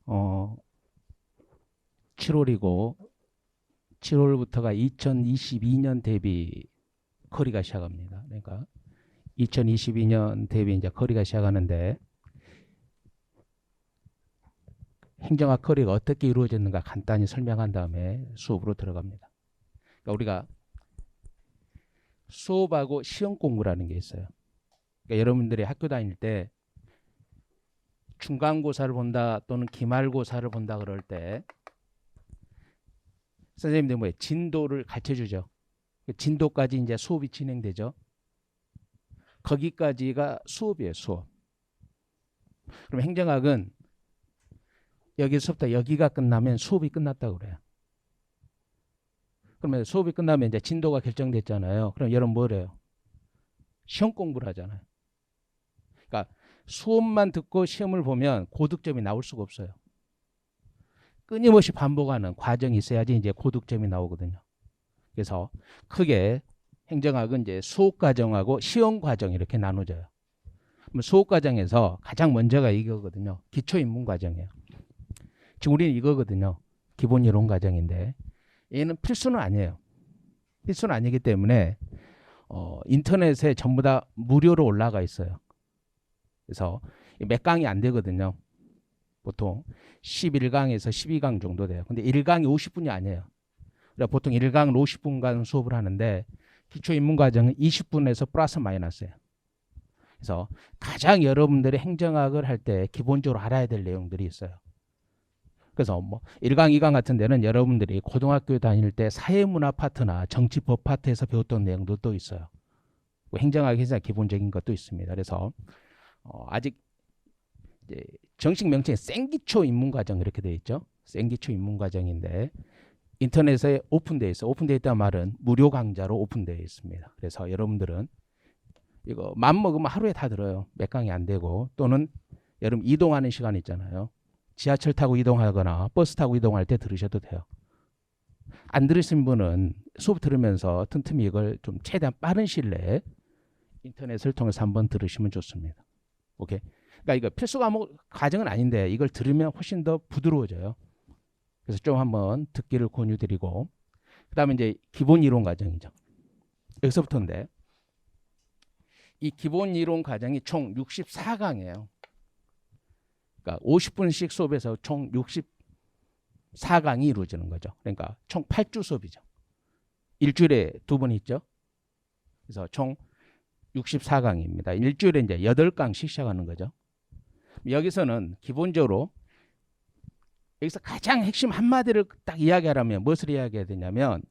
어, 7월이고 7월부터가 2022년 대비 커리가 시작합니다. 그러니까 2022년 대비 이제 커리가 시작하는데 행정학 커리가 어떻게 이루어졌는가 간단히 설명한 다음에 수업으로 들어갑니다. 그러니까 우리가 수업하고 시험 공부라는 게 있어요. 그러니까 여러분들이 학교 다닐 때 중간고사를 본다 또는 기말고사를 본다 그럴 때 선생님들 뭐예요? 진도를 가르쳐 주죠. 진도까지 이제 수업이 진행되죠. 거기까지가 수업이에요, 수업. 그럼 행정학은 여기서부터 여기가 끝나면 수업이 끝났다고 그래요. 그러면 수업이 끝나면 이제 진도가 결정됐잖아요. 그럼 여러분 뭐래요? 시험 공부를 하잖아요. 그러니까 수업만 듣고 시험을 보면 고득점이 나올 수가 없어요. 끊임없이 반복하는 과정이 있어야지 이제 고득점이 나오거든요. 그래서 크게 행정학은 이제 수업 과정하고 시험 과정 이렇게 나눠져요. 수업 과정에서 가장 먼저가 이거거든요. 기초 입문 과정이에요. 지금 우리는 이거거든요. 기본 이론 과정인데 얘는 필수는 아니에요. 필수는 아니기 때문에 인터넷에 전부 다 무료로 올라가 있어요. 그래서 몇 강이 안 되거든요. 보통 11강에서 12강 정도 돼요. 근데 1강이 50분이 아니에요. 그러니까 보통 1강은 50분간 수업을 하는데 기초 입문 과정은 20분에서 플러스 마이너스예요. 그래서 가장 여러분들이 행정학을 할 때 기본적으로 알아야 될 내용들이 있어요. 그래서 뭐 1강, 2강 같은 데는 여러분들이 고등학교 다닐 때 사회문화 파트나 정치법 파트에서 배웠던 내용들도 있어요. 행정학에서 기본적인 것도 있습니다. 그래서 아직 이제 정식 명칭이 생기초 입문 과정 이렇게 되어 있죠. 생기초 입문 과정인데 인터넷에 오픈되어 있어. 오픈되어 있다는 말은 무료 강좌로 오픈되어 있습니다. 그래서 여러분들은 이거 맘 먹으면 하루에 다 들어요. 몇 강이 안 되고 또는 여러분 이동하는 시간 있잖아요. 지하철 타고 이동하거나 버스 타고 이동할 때 들으셔도 돼요. 안 들으신 분은 수업 들으면서 틈틈이 이걸 좀 최대한 빠른 시일 내에 인터넷을 통해서 한번 들으시면 좋습니다. 오케이. 그러니까 이거 필수 과목 과정은 아닌데 이걸 들으면 훨씬 더 부드러워져요. 그래서 좀 한번 듣기를 권유드리고 그다음에 이제 기본 이론 과정이죠. 여기서부터인데 이 기본 이론 과정이 총 64강이에요. 그러니까 50분씩 수업에서 총 64강이 이루어지는 거죠. 그러니까 총 8주 수업이죠. 일주일에 2번 있죠. 그래서 총 64강입니다. 일주일에 이제 8강씩 시작하는 거죠. 여기서는 기본적으로 여기서 가장 핵심 한마디를 딱 이야기하라면 무엇을 이야기해야 되냐면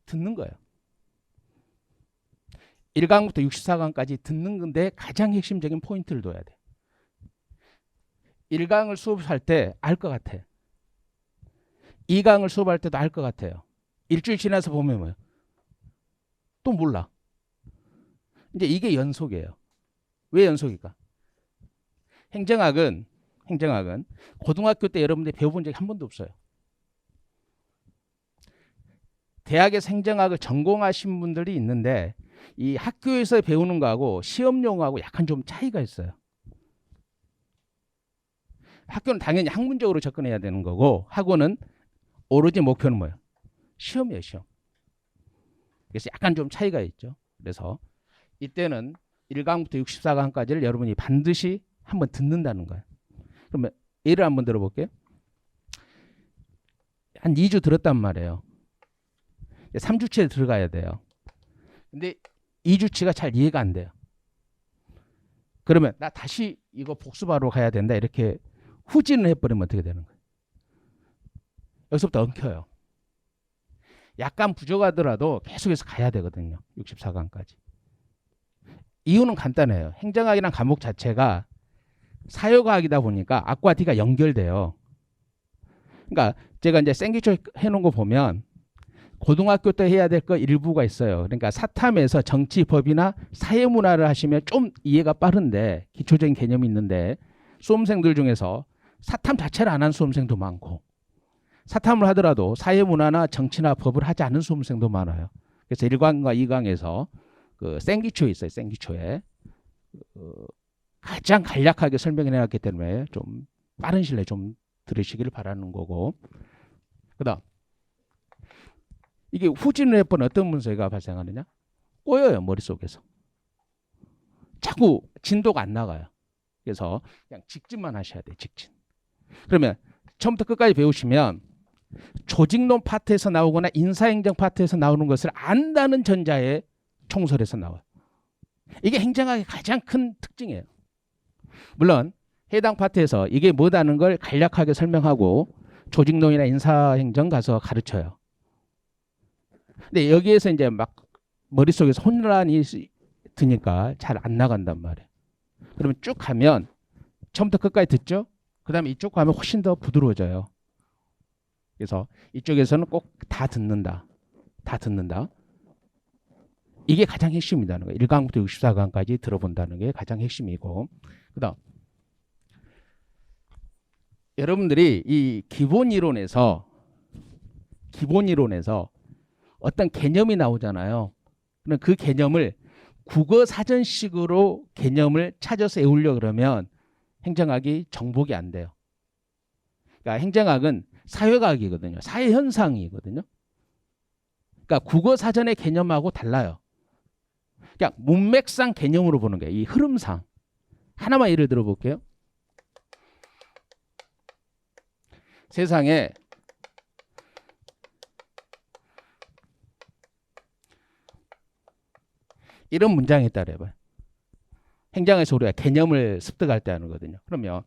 듣는 거예요. 1강부터 64강까지 듣는 건데 가장 핵심적인 포인트를 둬야 돼. 1강을 수업할 때 알 것 같아. 2강을 수업할 때도 알 것 같아요. 일주일 지나서 보면 뭐예요? 또 몰라. 이제 이게 연속이에요. 왜 연속일까? 행정학은 고등학교 때 여러분들이 배워본 적이 한 번도 없어요. 대학에서 행정학을 전공하신 분들이 있는데 이 학교에서 배우는 거하고 시험 용어하고 약간 좀 차이가 있어요. 학교는 당연히 학문적으로 접근해야 되는 거고 학원은 오로지 목표는 뭐예요? 시험이에요, 시험. 그래서 약간 좀 차이가 있죠. 그래서 이때는 1강부터 64강까지를 여러분이 반드시 한번 듣는다는 거예요. 그러면 예를 한번 들어볼게요. 한 2주 들었단 말이에요. 3주치에 들어가야 돼요. 근데 2주치가 잘 이해가 안 돼요. 그러면 나 다시 이거 복습하러 가야 된다 이렇게 후진을 해버리면 어떻게 되는 거예요? 여기서부터 엉켜요. 약간 부족하더라도 계속해서 가야 되거든요. 64강까지. 이유는 간단해요. 행정학이란 과목 자체가 사회과학이다 보니까 악과 D가 연결돼요. 그러니까 제가 이제 생기초 해놓은 거 보면 고등학교 때 해야 될 거 일부가 있어요. 그러니까 사탐에서 정치, 법이나 사회문화를 하시면 좀 이해가 빠른데 기초적인 개념이 있는데 수험생들 중에서 사탐 자체를 안 한 수험생도 많고 사탐을 하더라도 사회문화나 정치나 법을 하지 않은 수험생도 많아요. 그래서 1강과 2강에서 그 생기초에 있어요. 생기초에 가장 간략하게 설명해 놨기 때문에 좀 빠른 시일 내에 좀 들으시기를 바라는 거고, 그다음 이게 후진을 해본 어떤 문제가 발생하느냐? 꼬여요, 머릿속에서. 자꾸 진도가 안 나가요. 그래서 그냥 직진만 하셔야 돼요, 직진. 그러면 처음부터 끝까지 배우시면 조직론 파트에서 나오거나 인사행정 파트에서 나오는 것을 안다는 전자의 총설에서 나와요. 이게 행정학의 가장 큰 특징이에요. 물론 해당 파트에서 이게 뭐다는 걸 간략하게 설명하고 조직론이나 인사행정 가서 가르쳐요. 근데 여기에서 이제 막 머릿속에서 혼란이 드니까 잘 안 나간단 말이에요. 그러면 쭉 가면 처음부터 끝까지 듣죠? 그 다음에 이쪽 가면 훨씬 더 부드러워져요. 그래서 이쪽에서는 꼭 다 듣는다. 다 듣는다. 이게 가장 핵심이라는 거예요. 1강부터 64강까지 들어본다는 게 가장 핵심이고, 그 다음 여러분들이 이 기본 이론에서 어떤 개념이 나오잖아요. 그럼 그 개념을 국어 사전식으로 개념을 찾아서 외우려 그러면 행정학이 정복이 안 돼요. 그러니까 행정학은 사회과학이거든요. 사회현상이거든요. 그러니까 국어 사전의 개념하고 달라요. 그냥 문맥상 개념으로 보는 거예요. 이 흐름상. 하나만 예를 들어 볼게요. 세상에 이런 문장이 있다 그래봐요. 행정에서 우리가 개념을 습득할 때 하는 거거든요. 그러면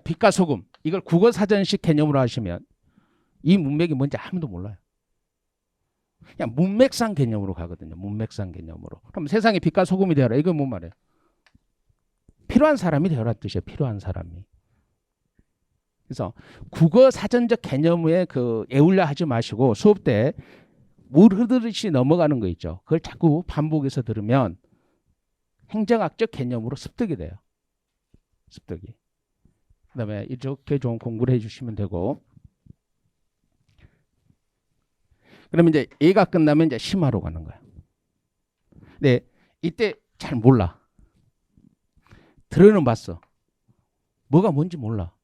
빛과 소금 이걸 국어 사전식 개념으로 하시면 이 문맥이 뭔지 아무도 몰라요. 그냥 문맥상 개념으로 가거든요. 문맥상 개념으로. 그럼 세상에 빛과 소금이 되어라. 이건 뭔 말이에요? 필요한 사람이 되어라 뜻이에요. 필요한 사람이. 그래서 국어 사전적 개념에 애울려 하지 마시고 수업 때 물 흐르듯이 넘어가는 거 있죠. 그걸 자꾸 반복해서 들으면 행정학적 개념으로 습득이 돼요. 습득이. 그다음에 이렇게 좀 공부를 해주시면 되고, 그러면 이제 얘가 끝나면 이제 심화로 가는 거예요. 근데 이때 잘 몰라. 들어는 봤어. 뭐가 뭔지 몰라.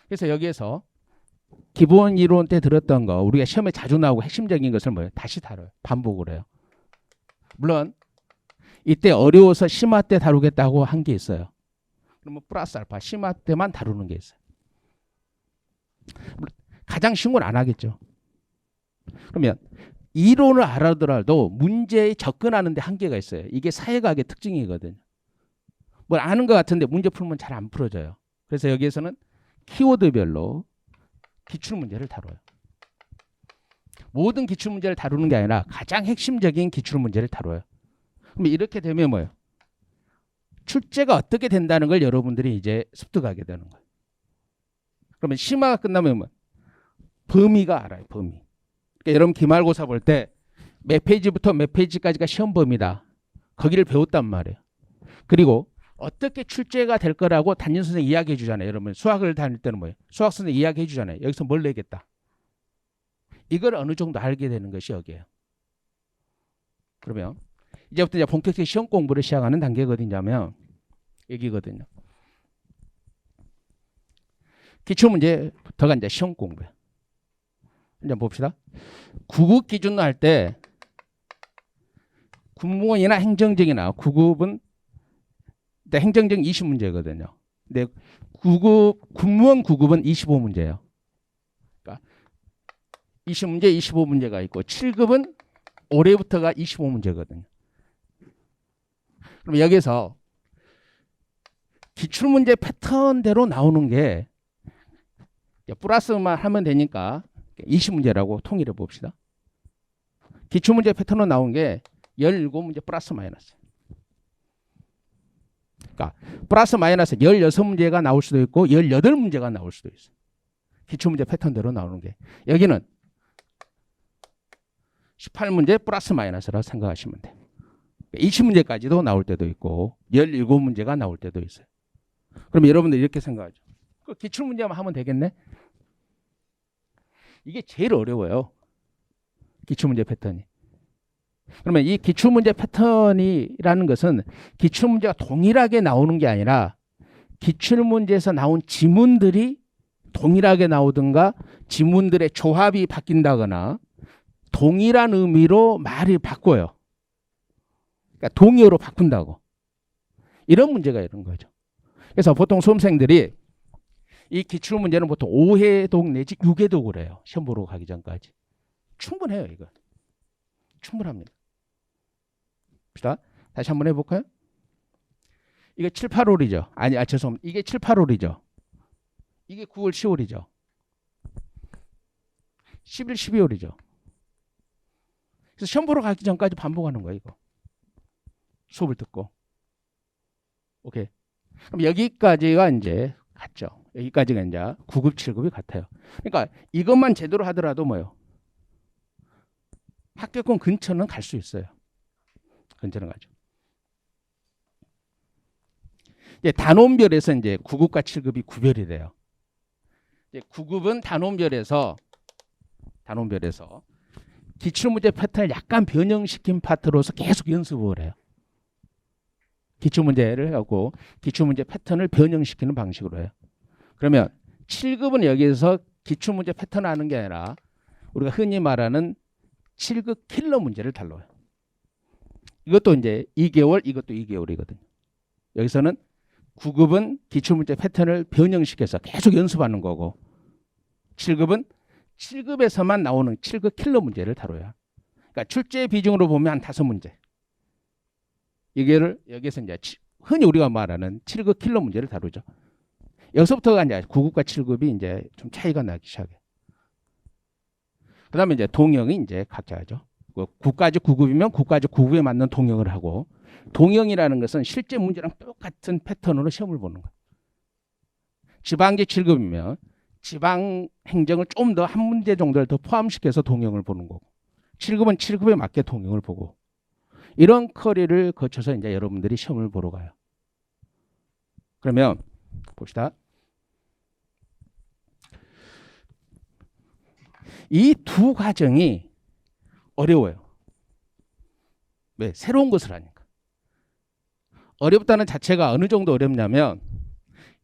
그래서 여기에서 기본 이론 때 들었던 거 우리가 시험에 자주 나오고 핵심적인 것을 뭐예요? 다시 다뤄요. 반복을 해요. 물론 이때 어려워서 심화 때 다루겠다고 한 게 있어요. 그러면 플러스 알파 심화 때만 다루는 게 있어요. 가장 쉬운 건 안 하겠죠. 그러면 이론을 알아더라도 문제에 접근하는 데 한계가 있어요. 이게 사회과학의 특징이거든요. 뭘 아는 것 같은데 문제 풀면 잘 안 풀어져요. 그래서 여기에서는 키워드별로 기출문제를 다뤄요. 모든 기출문제를 다루는 게 아니라 가장 핵심적인 기출문제를 다뤄요. 그럼 이렇게 되면 뭐예요? 출제가 어떻게 된다는 걸 여러분들이 이제 습득하게 되는 거예요. 그러면 심화가 끝나면 뭐? 범위가 알아요. 범위. 그러니까 여러분 기말고사 볼 때 몇 페이지부터 몇 페이지까지가 시험 범위다. 거기를 배웠단 말이에요. 그리고 어떻게 출제가 될 거라고 담임 선생님이 이야기해 주잖아요. 여러분 수학을 다닐 때는 뭐예요? 수학 선생님이 이야기해 주잖아요. 여기서 뭘 내겠다. 이걸 어느 정도 알게 되는 것이 여기예요. 그러면 이제부터 이제 본격적인 시험 공부를 시작하는 단계가 어디냐면 여기거든요. 기출문제부터가 이제 시험 공부예요. 이제 봅시다. 구급 기준으로 할 때 군무원이나 행정직이나 구급은 행정적 20문제거든요. 근데 군무원 구급은 25문제예요. 그러니까 20문제, 25문제가 있고 7급은 올해부터가 25문제거든요. 그럼 여기서 기출문제 패턴대로 나오는 게 플러스만 하면 되니까 20문제라고 통일해 봅시다. 기출문제 패턴으로 나온 게 17문제 플러스 마이너스. 그러니까 플러스 마이너스 16문제가 나올 수도 있고 18문제가 나올 수도 있어요. 기출문제 패턴대로 나오는 게. 여기는 18문제 플러스 마이너스라고 생각하시면 돼요. 20문제까지도 나올 때도 있고 17문제가 나올 때도 있어요. 그럼 여러분들 이렇게 생각하죠. 그 기출문제만 하면 되겠네? 이게 제일 어려워요. 기출문제 패턴이. 그러면 이 기출문제 패턴이라는 것은 기출문제가 동일하게 나오는 게 아니라 기출문제에서 나온 지문들이 동일하게 나오든가 지문들의 조합이 바뀐다거나 동일한 의미로 말을 바꿔요. 그러니까 동의어로 바꾼다고. 이런 문제가 이런 거죠. 그래서 보통 수험생들이 이 기출문제는 보통 5회독 내지 6회독을 해요. 시험 보러 가기 전까지. 충분해요, 이거. 충분합니다. 봅시다. 다시 한번 해볼까요? 이게 7, 8월이죠. 죄송합니다. 이게 7, 8월이죠. 이게 9월, 10월이죠. 11, 12월이죠. 그래서 시험 보러 가기 전까지 반복하는 거예요, 이거. 수업을 듣고. 오케이. 그럼 여기까지가 이제 같죠. 여기까지가 이제 9급, 7급이 같아요. 그러니까 이것만 제대로 하더라도 뭐요? 합격권 근처는 갈 수 있어요. 근처는 가죠. 이제 단원별에서 이제 9급과 7급이 구별이 돼요. 이제 9급은 단원별에서 기출문제 패턴을 약간 변형시킨 파트로서 계속 연습을 해요. 기출문제를 해갖고 기출문제 패턴을 변형시키는 방식으로 해요. 그러면 7급은 여기에서 기출문제 패턴을 하는 게 아니라 우리가 흔히 말하는 7급 킬러 문제를 다뤄요. 이것도 이제 2개월, 이것도 2개월이거든요. 여기서는 9급은 기출문제 패턴을 변형시켜서 계속 연습하는 거고 7급은 7급에서만 나오는 7급 킬러 문제를 다뤄요. 그러니까 출제 비중으로 보면 한 5문제. 이게를 여기서 이제 흔히 우리가 말하는 7급 킬러 문제를 다루죠. 여기서부터가 이제 9급과 7급이 이제 좀 차이가 나기 시작해요. 그다음에 이제 동형이 이제 각자 하죠. 9까지 9급이면 9까지 9급에 맞는 동형을 하고 동형이라는 것은 실제 문제랑 똑같은 패턴으로 시험을 보는 거예요. 지방제 7급이면 지방 행정을 좀 더 한 문제 정도를 더 포함시켜서 동형을 보는 거고 7급은 7급에 맞게 동형을 보고 이런 커리를 거쳐서 이제 여러분들이 시험을 보러 가요. 그러면 봅시다. 이 두 과정이 어려워요. 왜? 새로운 것을 하니까. 어렵다는 자체가 어느 정도 어렵냐면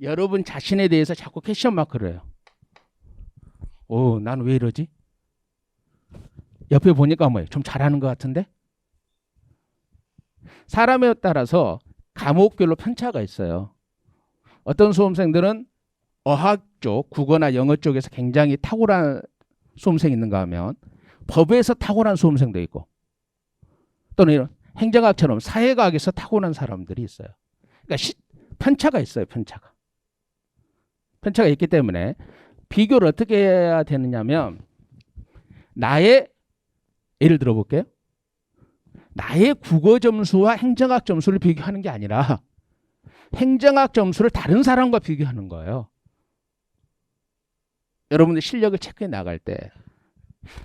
여러분 자신에 대해서 자꾸 퀘스천 마크를 해요. 난 왜 이러지? 옆에 보니까 뭐예요? 좀 잘하는 것 같은데? 사람에 따라서 과목별로 편차가 있어요. 어떤 수험생들은 어학 쪽, 국어나 영어 쪽에서 굉장히 탁월한 수험생이 있는가 하면 법에서 탁월한 수험생도 있고 또는 이런 행정학처럼 사회과학에서 탁월한 사람들이 있어요. 그러니까 편차가 있어요. 편차가 있기 때문에 비교를 어떻게 해야 되느냐면 나의 예를 들어 볼게요. 나의 국어 점수와 행정학 점수를 비교하는 게 아니라 행정학 점수를 다른 사람과 비교하는 거예요. 여러분들 실력을 체크해 나갈 때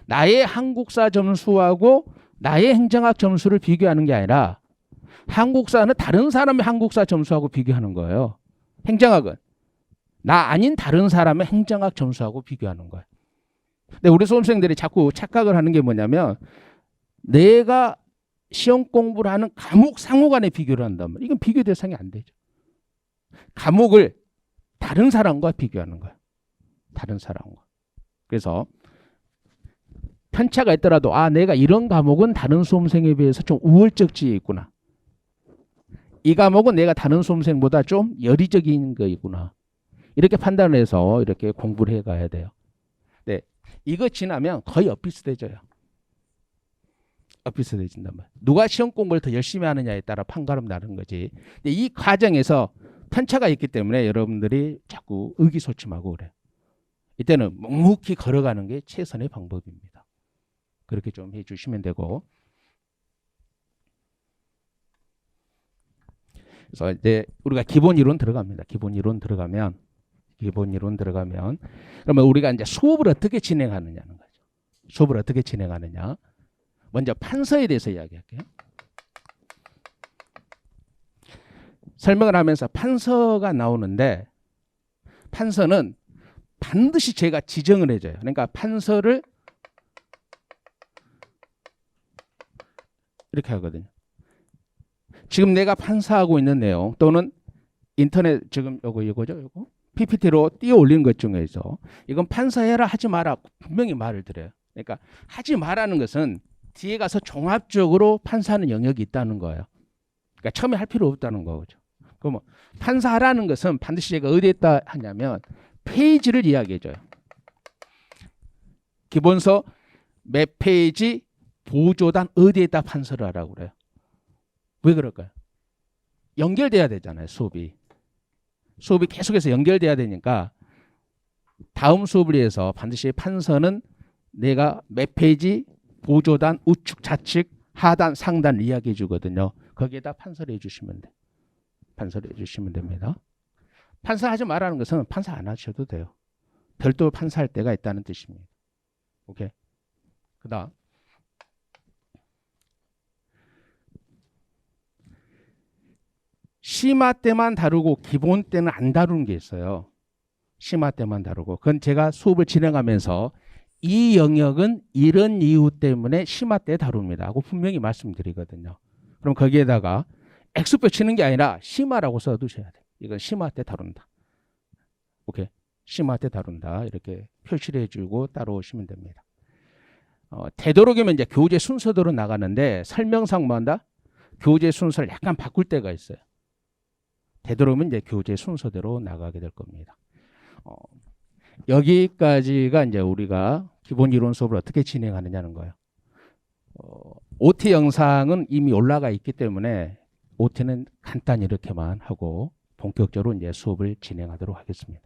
나의 한국사 점수하고 나의 행정학 점수를 비교하는 게 아니라 한국사는 다른 사람의 한국사 점수하고 비교하는 거예요. 행정학은 나 아닌 다른 사람의 행정학 점수하고 비교하는 거예요. 근데 우리 수험생들이 자꾸 착각을 하는 게 뭐냐면 내가 시험 공부를 하는 과목 상호 간에 비교를 한단 말이에요. 이건 비교 대상이 안 되죠. 과목을 다른 사람과 비교하는 거예요. 다른 사람과. 그래서 편차가 있더라도 내가 이런 과목은 다른 수험생에 비해서 좀 우월적지에 있구나. 이 과목은 내가 다른 수험생보다 좀 열의적인 거이구나. 이렇게 판단을 해서 이렇게 공부를 해가야 돼요. 네, 이거 지나면 거의 엇비슷해져요. 엇비슷해진단 말이에요. 누가 시험 공부를 더 열심히 하느냐에 따라 판가름 나는 거지. 근데 이 과정에서 편차가 있기 때문에 여러분들이 자꾸 의기소침하고 그래요. 이때는 묵묵히 걸어가는 게 최선의 방법입니다. 그렇게 좀 해주시면 되고. 그래서 이제 우리가 기본 이론 들어갑니다. 기본 이론 들어가면 그러면 우리가 이제 수업을 어떻게 진행하느냐는 거죠. 수업을 어떻게 진행하느냐. 먼저 판서에 대해서 이야기할게요. 설명을 하면서 판서가 나오는데 판서는 반드시 제가 지정을 해줘요. 그러니까 판서를 이렇게 하거든요. 지금 내가 판사하고 있는 내용 또는 인터넷 지금 이거죠, 요거 PPT로 띄워 올리는 것 중에서 이건 판사해라 하지 마라 분명히 말을 드려요. 그러니까 하지 마라는 것은 뒤에 가서 종합적으로 판사하는 영역이 있다는 거예요. 그러니까 처음에 할 필요 없다는 거죠. 그럼 판사하라는 것은 반드시 제가 어디에다 하냐면 페이지를 이야기해줘요. 기본서 몇 페이지 보조단 어디에다 판서를 하라고 그래요. 왜 그럴까요? 연결돼야 되잖아요. 수업이 계속해서 연결돼야 되니까 다음 수업을 위해서 반드시 판서는 내가 몇 페이지 보조단 우측 좌측 하단 상단 이야기해 주거든요. 거기에다 판서를 해주시면 돼. 판서를 해주시면 됩니다. 판사하지 말라는 것은 판사 안 하셔도 돼요. 별도 판사할 때가 있다는 뜻입니다. 오케이. 그다음 심화 때만 다루고 기본 때는 안 다루는 게 있어요. 심화 때만 다루고. 그건 제가 수업을 진행하면서 이 영역은 이런 이유 때문에 심화 때 다룹니다 하고 분명히 말씀드리거든요. 그럼 거기에다가 X표 치는 게 아니라 심화라고 써두셔야 돼요. 이건 심화 때 다룬다. 오케이. 심화 때 다룬다. 이렇게 표시를 해주고 따라오시면 됩니다. 되도록이면 이제 교재 순서대로 나가는데 설명상 뭐 한다? 교재 순서를 약간 바꿀 때가 있어요. 되도록이면 이제 교재 순서대로 나가게 될 겁니다. 여기까지가 이제 우리가 기본 이론 수업을 어떻게 진행하느냐는 거예요. OT 영상은 이미 올라가 있기 때문에 OT는 간단히 이렇게만 하고 본격적으로 이제 수업을 진행하도록 하겠습니다.